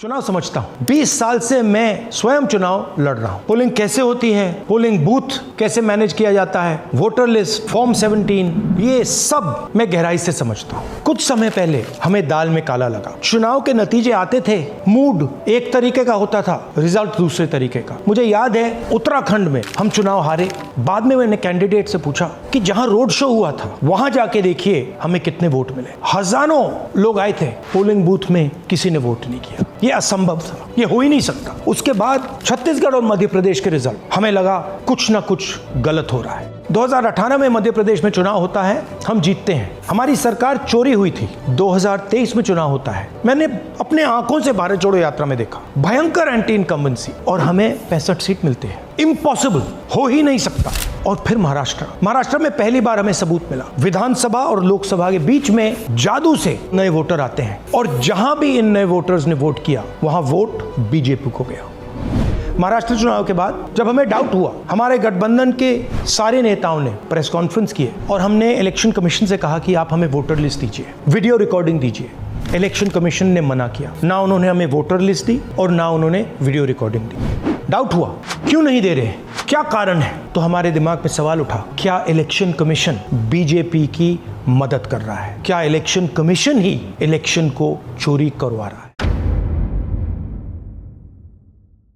चुनाव समझता हूं। 20 साल से मैं स्वयं चुनाव लड़ रहा हूं। पोलिंग कैसे होती है, पोलिंग बूथ कैसे मैनेज किया जाता है, वोटर लिस्ट, फॉर्म 17, ये सब मैं गहराई से समझता हूं। कुछ समय पहले हमें दाल में काला लगा। चुनाव के नतीजे आते थे, मूड एक तरीके का होता था, रिजल्ट दूसरे तरीके का। मुझे याद है उत्तराखंड में हम चुनाव हारे। बाद में मैंने कैंडिडेट से पूछा कि जहां रोड शो हुआ था वहां जाके देखिए हमें कितने वोट मिले। हजारों लोग आए थे, पोलिंग बूथ में किसी ने वोट नहीं किया। ये असंभव था, ये हो ही नहीं सकता। उसके बाद छत्तीसगढ़ और मध्य प्रदेश के रिजल्ट, हमें लगा कुछ ना कुछ गलत हो रहा है। 2018 में मध्य प्रदेश में चुनाव होता है, हम जीतते हैं। हमारी सरकार चोरी हुई थी। 2023 में चुनाव होता है, मैंने अपने आंखों से भारत जोड़ो यात्रा में देखा, भयंकर एंटी इनकम्बेंसी, और हमें 65 सीट मिलते हैं। इम्पॉसिबल, हो ही नहीं सकता। और फिर महाराष्ट्र में पहली बार हमें सबूत मिला, विधानसभा और लोकसभा के बीच में जादू से नए वोटर आते हैं, और जहां भी इन नए वोटर्स ने वोट किया वहां वोट बीजेपी को गया। महाराष्ट्र चुनाव के बाद जब हमें डाउट हुआ, हमारे गठबंधन के सारे नेताओं ने प्रेस कॉन्फ्रेंस किए और हमने इलेक्शन कमीशन से कहा कि आप हमें वोटर लिस्ट दीजिए, वीडियो रिकॉर्डिंग दीजिए। इलेक्शन कमीशन ने मना किया, ना उन्होंने हमें वोटर लिस्ट दी और ना उन्होंने वीडियो रिकॉर्डिंग दी। डाउट हुआ, क्यों नहीं दे रहे, क्या कारण है? तो हमारे दिमाग में सवाल उठा, क्या इलेक्शन कमीशन बीजेपी की मदद कर रहा है? क्या इलेक्शन कमीशन ही इलेक्शन को चोरी करवा रहा है?